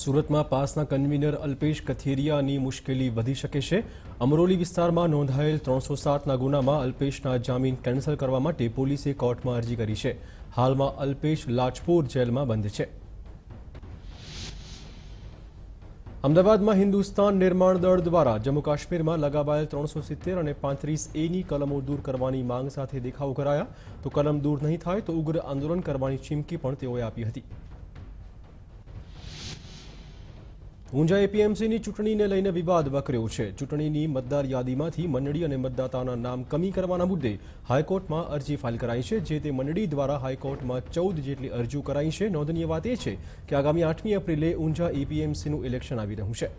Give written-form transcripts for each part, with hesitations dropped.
સુરતમાં પાસના કન્વીનર અલ્પેશ કથિરિયાની મુશ્કેલી વધી શકે છે। અમરોલી વિસ્તારમાં નોંધાયેલ 307ના ગુનામાં અલ્પેશના જામીન કેન્સલ કરવા માટે પોલીસે કોર્ટમાં અરજી કરી છે। હાલમાં અલ્પેશ લાજપોર જેલમાં બંધ છે। અમદાવાદમાં હિન્દુસ્તાન નિર્માણ દળ દ્વારા જમ્મુ કાશ્મીરમાં લગાવાયેલ 370 અને 35A કલમો દૂર કરવાની માંગ સાથે દેખાવો કરાયા તો કલમ દૂર નહીં થાય તો ઉગ્ર આંદોલન કરવાની ચીમકી પણ તેઓએ આપી હતી। ઊંઝા એપીએમસીની ચૂંટણીને લઈને વિવાદ વકર્યો છે। ચૂંટણીની મતદાર યાદીમાંથી મંડળી અને મતદાતાના નામ કમી કરવાના મુદ્દે હાઈકોર્ટમાં અરજી ફાઇલ કરાઈ છે। જે તે મંડળી દ્વારા હાઈકોર્ટમાં 14 જેટલી અરજીઓ કરાઈ છે। નોંધનીય વાત એ છે કે આગામી 8મી એપ્રિલે ઊંઝા એપીએમસીનું ઇલેક્શન આવી રહ્યું છે।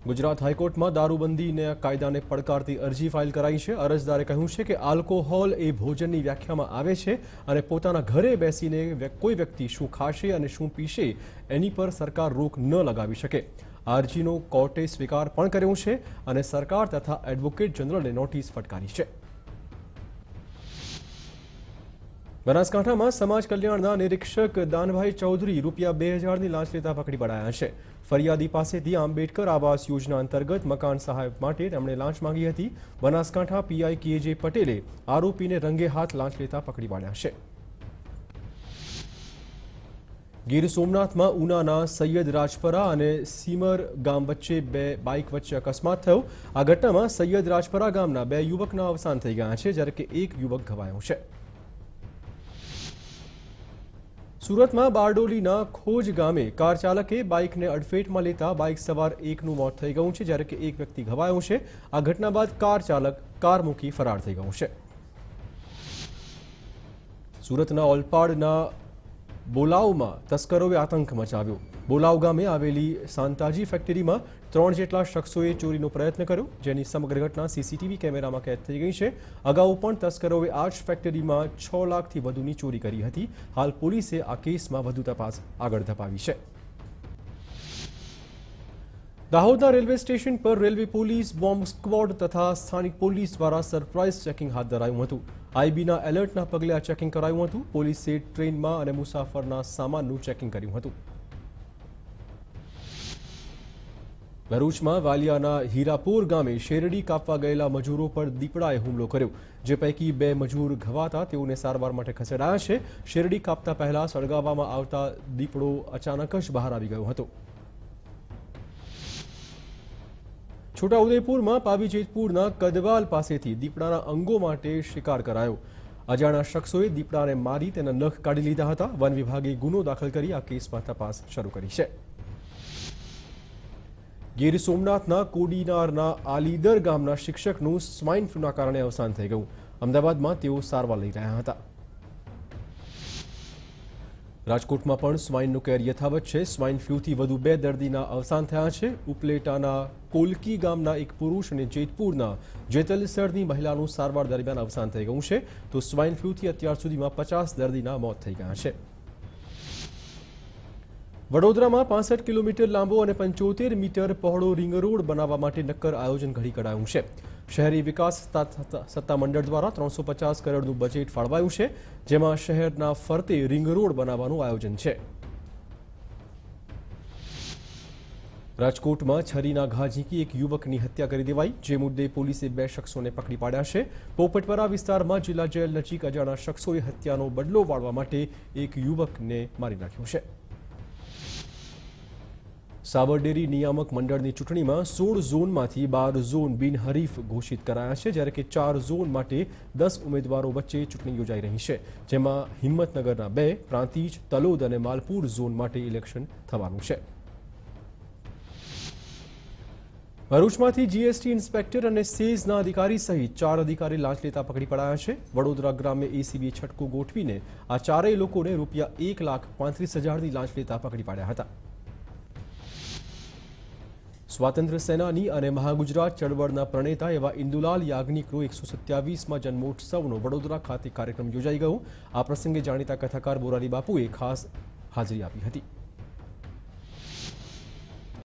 ગુજરાત હાઈકોર્ટમાં દારૂબંધીને કાયદાને પડકારતી અરજી ફાઇલ કરાઈ છે। અરજદારે કહ્યું છે કે આલ્કોહોલ એ ભોજનની વ્યાખ્યામાં આવે છે અને પોતાના ઘરે બેસીને કોઈ વ્યક્તિ શું ખાશે અને શું પીશે એની પર સરકાર રોક ન લગાવી શકે। આ અરજીનો કોર્ટે સ્વીકાર પણ કર્યો છે અને સરકાર તથા એડવોકેટ જનરલને નોટિસ ફટકારી છે। બનાસકાંઠામાં સમાજ કલ્યાણના નિરીક્ષક દાનભાઈ ચૌધરી ₹2000ની લાંચ લેતા પકડી પડાયા છે। ફરિયાદી પાસેથી આંબેડકર આવાસ યોજના અંતર્ગત મકાન સહાય માટે તેમણે લાંચ માંગી હતી। બનાસકાંઠા પીઆઈ કેજે પટેલે આરોપીને રંગે હાથ લાંચ લેતા પકડી પાડ્યા છે। ગીર સોમનાથમાં ઉનાના સૈયદ રાજપરા અને સીમર ગામ વચ્ચે બે બાઇક વચ્ચે અકસ્માત થયો। આ ઘટનામાં સૈયદ રાજપરા ગામના 2 યુવકના અવસાન થઈ ગયા છે જ્યારે કે એક યુવક ઘવાયો છે। સુરતમાં બારડોલીના ખોજ ગામે કાર ચાલકે બાઇકને અડફેટમાં લેતા બાઇક સવાર એકનું મોત થઈ ગયું છે જ્યારે કે એક વ્યક્તિ ઘવાયો છે। આ ઘટના બાદ કાર ચાલક કાર મૂકી ફરાર થઈ ગયો છે। સુરતના ઓલપાડના બોલાવમાં તસ્કરોએ આતંક મચાવ્યો। બોલાવ ગામે આવેલી સાંતાજી ફેક્ટરીમાં 3 જેટલા શખ્સોએ ચોરીનો પ્રયત્ન કર્યો જેની સમગ્ર ઘટના સીસીટીવી કેમેરામાં કેદ થઈ ગઈ છે। અગાઉ પણ તસ્કરોએ આ જ ફેક્ટરીમાં 6 લાખથી વધુની ચોરી કરી હતી। હાલ પોલીસે આ કેસમાં વધુ તપાસ આગળ ધપાવી છે। દાહોદના રેલવે સ્ટેશન પર રેલવે પોલીસ બોમ્બ સ્ક્વોડ તથા સ્થાનિક પોલીસ દ્વારા સરપ્રાઇઝ ચેકિંગ હાથ ધરાયું હતું। આઈબીના એલર્ટના પગલે આ ચેકિંગ કરાયું હતું। પોલીસે ટ્રેનમાં અને મુસાફરના સામાનનું ચેકિંગ કર્યું હતું। ભરૂચમાં વાલિયાના હીરાપોર ગામે શેરડી કાપવા ગયેલા મજૂરો પર દીપડાએ હુમલો કર્યો જે પૈકી 2 મજૂર ઘવાતા તેઓને સારવાર માટે ખસેડાયા છે। શેરડી કાપતા પહેલા સળગાવવામાં આવતા દીપડો અચાનક જ બહાર આવી ગયો હતો। છોટાઉદેપુરમાં પાવીજેતપુરના કદવાલ પાસેથી દીપડાના અંગો માટે શિકાર કરાયો। અજાણ્યા શખ્સોએ દીપડાને મારી તેના નખ કાઢી લીધા હતા। વન વિભાગે ગુનો દાખલ કરી આ કેસમાં તપાસ શરૂ કરી છે। ગીર સોમનાથના કોડીનારના આલીદર ગામના શિક્ષકનું સ્વાઇન ફ્લૂના કારણે અવસાન થઈ ગયું। અમદાવાદમાં તેઓ સારવાર લઈ રહ્યા હતા। રાજકોટમાં પણ સ્વાઇનનું કેર યથાવત છે। સ્વાઇન ફ્લૂથી વધુ 2 દર્દીના અવસાન થયા છે। ઉપલેટાના કોલકી ગામના એક પુરુષ અને જેતપુરના જેતલસરની મહિલાનું સારવાર દરમિયાન અવસાન થઈ ગયું છે તો સ્વાઇન ફ્લૂથી અત્યાર સુધીમાં 50 દર્દીના મોત થઈ ગયા છે। વડોદરામાં 65 કિલોમીટર લાંબો અને 75 મીટર પહોળો રિંગ રોડ બનાવવા માટે નક્કર આયોજન ઘડી કઢાયું છે। શહેરી વિકાસ સત્તામંડળ દ્વારા 350 કરોડનું બજેટ ફાળવાયું છે જેમાં શહેરના ફરતે રિંગ રોડ બનાવવાનું આયોજન છે। રાજકોટમાં છરીના ઘા ઝીંકી એક યુવકની હત્યા કરી દેવાઈ જે મુદ્દે પોલીસે 2 શખ્સોને પકડી પાડ્યા છે। પોપટપરા વિસ્તારમાં જિલ્લા જેલ નજીક અજાણ્યા શખ્સોએ હત્યાનો બદલો વાળવા માટે એક યુવકને મારી નાખ્યો છે। સાબરડેરી નિયામક મંડળની ચૂંટણીમાં 16 ઝોનમાંથી 12 ઝોન બિનહરીફ ઘોષિત કરાયા છે જ્યારે કે 4 ઝોન માટે 10 ઉમેદવારો વચ્ચે ચૂંટણી યોજાઈ રહી છે જેમાં હિંમતનગરના 2, પ્રાંતિજ, તલોદ અને માલપુર ઝોન માટે ઇલેક્શન થવાનું છે। ભરૂચમાંથી જીએસટી ઇન્સ્પેક્ટર અને સેઝના અધિકારી સહિત 4 અધિકારી લાંચ લેતા પકડી પડાયા છે। વડોદરા ગ્રામે એસીબીએ છટકું ગોઠવીને આ 4 લોકોને ₹1,35,000ની લાંચ લેતા પકડી પાડ્યા હતા। સ્વાતંત્ર્ય સેનાની અને મહાગુજરાત ચળવળના પ્રણેતા એવા ઇન્દુલાલ યાજ્ઞિકનો 127માં જન્મોત્સવનો વડોદરા ખાતે કાર્યક્રમ યોજાઈ ગયો। આ પ્રસંગે જાણીતા કથાકાર મોરારી બાપુએ ખાસ હાજરી આપી હતી।